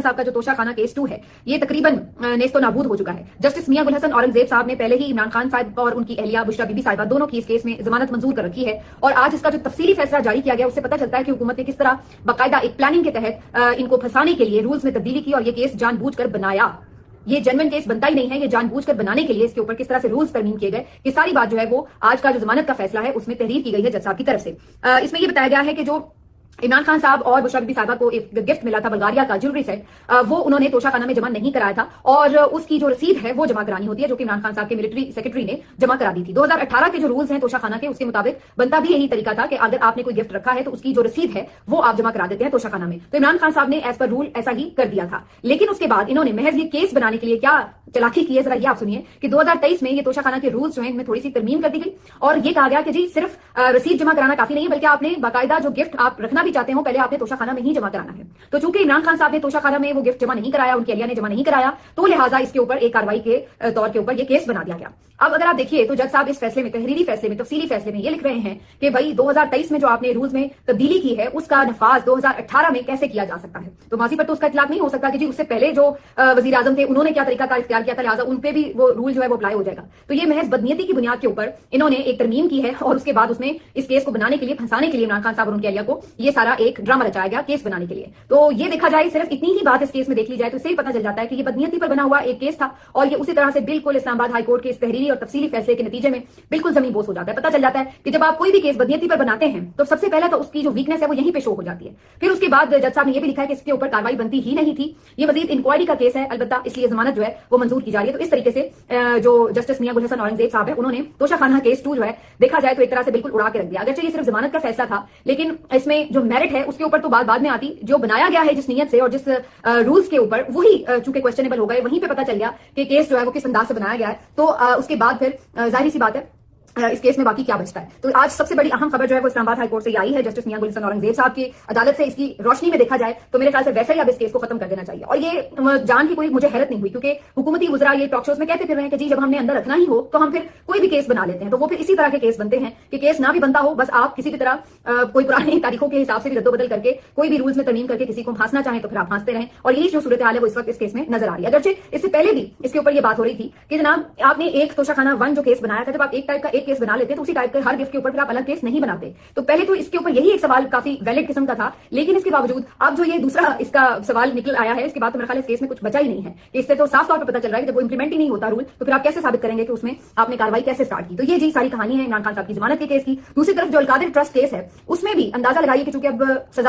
صاحب کا جو توشہ خانہ کیس 2 ہے یہ تقریباً نیست و نابود ہو چکا ہے۔ جسٹس میاں گل حسن اورنگزیب صاحب نے پہلے ہی عمران خان صاحب اور ان کی اہلیہ بشرا بی بی صاحبہ دونوں کی اس کیس میں ضمانت منظور کر رکھی ہے، اور آج اس کا جو تفصیلی فیصلہ جاری کیا گیا اس سے پتہ چلتا ہے کہ حکومت نے کس طرح باقاعدہ ایک پلاننگ کے تحت ان کو پھنسانے کے لیے رولز میں تبدیلی کی اور یہ کیس جان بوجھ کر بنایا۔ یہ جنوین کیس بنتا ہی نہیں ہے، یہ جان بوجھ کر بنانے کے لیے اس کے اوپر کس طرح سے رولز ترمیم کیے گئے، یہ ساری بات جو ہے وہ آج کا جو ضمانت کا فیصلہ ہے اس میں تحریر کی گئی ہے جج صاحب کی طرف سے۔ اس میں یہ بتایا گیا ہے کہ جو عمران خان صاحب اور بشرا بی بی صاحبہ کو ایک گفٹ ملا تھا بلغاریہ کا جیولری سیٹ، وہ انہوں نے توشہ خانہ میں جمع نہیں کرایا تھا، اور اس کی جو رسید ہے وہ جمع کرانی ہوتی ہے جو کہ عمران خان صاحب کے ملٹری سیکرٹری نے جمع کرا دی تھی۔ 2018 کے جو رولز ہیں توشہ خانہ کے اس کے مطابق بنتا بھی یہی طریقہ تھا کہ اگر آپ نے کوئی گفٹ رکھا ہے تو اس کی جو رسید ہے وہ آپ جمع کرا دیتے ہیں توشہ خانہ میں۔ تو عمران خان صاحب نے ایز پر رول ایسا ہی کر دیا تھا، لیکن اس کے بعد انہوں نے محض یہ کیس بنانے کے لیے کیا چلاکی کی ہے ذرا یہ آپ سنیے کہ 2023 میں یہ توشہ خانہ کے رولز جو ہیں ان میں تھوڑی سی ترمیم کر دی گئی، اور یہ کہا گیا کہ جی صرف رسید جمع کرانا کافی نہیں ہے بلکہ آپ نے باقاعدہ جو گفٹ آپ رکھنا بھی چاہتے ہو پہلے آپ نے توشہ خانہ میں ہی جمع کرانا ہے۔ تو چونکہ عمران خان صاحب نے توشہ خانہ میں وہ گفٹ جمع نہیں کرایا، ان کی اہلیہ نے جمع نہیں کرایا، تو لہٰذا اس کے اوپر ایک کارروائی کے طور کے اوپر یہ کیس بنا دیا گیا۔ اب اگر آپ دیکھیے تو جج صاحب اس فیصلے میں تحریری فیصلے میں تفصیلی فیصلے میں یہ لکھ رہے ہیں کہ بھائی 2023 میں جو آپ نے رولز میں تبدیلی کی ہے اس کا نفاذ 2018 میں کیسے کیا جا سکتا ہے۔ تو ماضی پر تو اس کا اطلاق نہیں ہو سکتا کہ جی اس سے پہلے جو وزیر اعظم تھے انہوں نے کیا طریقہ کار اختیار کیا تھا، لہٰذا ان پہ بھی وہ رول جو ہے وہ اپلائی ہو جائے گا۔ تو یہ محض بدنیتی کی بنیاد کے اوپر انہوں نے ایک ترمیم کی ہے، اور اس کے بعد اس میں اس کیس کو بنانے کے لیے پھنسانے کے لیے عمران خان صاحب اور ان کی اہلیہ کو یہ سارا ایک ڈرامہ رچایا گیا کیس بنانے کے لیے۔ تو یہ دیکھا جائے صرف اتنی ہی بات اس کیس میں دیکھ لی جائے تو اس سے ہی پتہ چل جاتا ہے کہ یہ بدنیتی پر بنا ہوا ایک کیس تھا، اور یہ اسی طرح سے بالکل اسلام آباد ہائی کورٹ کے اس تحریری اور تفصیلی فیصلے کے نتیجے میں بالکل زمین بوس ہو جاتا ہے۔ پتہ چل جاتا ہے کہ جب آپ کوئی بھی کیس بدنیتی پر بناتے ہیں تو سب سے پہلے تو اس کی جو ویکنس ہے وہ یہیں پہ شو ہو جاتی ہے، پھر اس کے بعد جج صاحب نے یہ بھی لکھا ہے کہ اس کے اوپر کارروائی بنتی ہی نہیں تھی، یہ مزید انکوائری کا کیس ہے البتہ اس لیے ضمانت جو ہے وہ منظور کی جا رہی ہے۔ تو اس طریقے سے جو جسٹس میاں گل حسن اورنگزیب صاحب ہے انہوں نے توشہ خانہ کیس 2 جو ہے دیکھا جائے تو ایک طرح سے بالکل اڑا کے رکھ دیا، اگرچہ یہ صرف ضمانت کا فیصلہ تھا لیکن اس میں جو میرٹ ہے اس کے اوپر تو بات بعد میں آتی، جو بنایا گیا ہے جس نیت سے اور جس رولز کے اوپر وہی چونکہ کویسچنیبل ہو گئے، وہیں پہ پتہ چل گیا کہ کیس جو ہے وہ کس انداز سے بنایا گیا ہے، تو اس کے بعد پھر ظاہری سی بات ہے اس کیس میں باقی کیا بچتا ہے۔ تو آج سب سے بڑی اہم خبر جو ہے وہ اسلام آباد ہائی کورٹ سے یہ آئی ہے جسٹس میاں گل حسن اورنگزیب صاحب کی عدالت سے۔ اس کی روشنی میں دیکھا جائے تو میرے خیال سے ویسے ہی اب اس کیس کو ختم کر دینا چاہیے، اور یہ جان کی کوئی مجھے حیرت نہیں ہوئی کیونکہ حکومتی وزراء یہ ٹاک شوز میں کہتے پھر رہے ہیں کہ جی جب ہم نے اندر رکھنا ہی ہو تو ہم پھر کوئی بھی کیس بنا لیتے ہیں، تو وہ پھر اسی طرح کے کیس بنتے ہیں کہ کیس نہ بھی بنتا ہو، بس آپ کسی بھی طرح کوئی پرانی تاریخوں کے حساب سے بھی رد و بدل کر کے کوئی بھی رولز میں ترمیم کر کے کسی کو پھانسنا چاہیں تو پھر آپ پھانستے رہیں، اور یہی جو صورتحال ہے وہ اس وقت اس کیس میں نظر آ رہی ہے۔ اگرچہ اس سے پہلے بھی اس کے اوپر یہ بات ہو رہی تھی کہ جناب آپ نے ایک توشہ خانہ 1 جو کیس بنایا تھا، جب آپ ایک ٹائپ کا ایک کیس بنا لیتے تو اسی ٹائپ کے ہر گفٹ کے اوپر پھر آپ الگ کیس نہیں بناتے۔ تو پہلے تو اس کے اوپر یہی ایک سوال کافی ویلڈ قسم کا تھا، لیکن اس کے باوجود اب جو یہ دوسرا اس کا سوال نکل آیا ہے اس کے بعد تو میرے خیال اس کیس میں کچھ بچا ہی نہیں ہے، کہ اس سے تو صاف طور پہ پتہ چل رہا ہے کہ جب وہ امپلیمنٹ ہی نہیں ہوتا رول تو پھر آپ کیسے ثابت کریں گے کہ اس میں آپ نے کارروائی کیسے سٹارٹ کی۔ تو یہ جی ساری کہانی ہے عمران خان صاحب کی ضمانت کے کیس کی۔ دوسری طرف جو القادر ٹرسٹ کیس ہے اس میں بھی اندازہ لگائیے کہ چونکہ اب سزا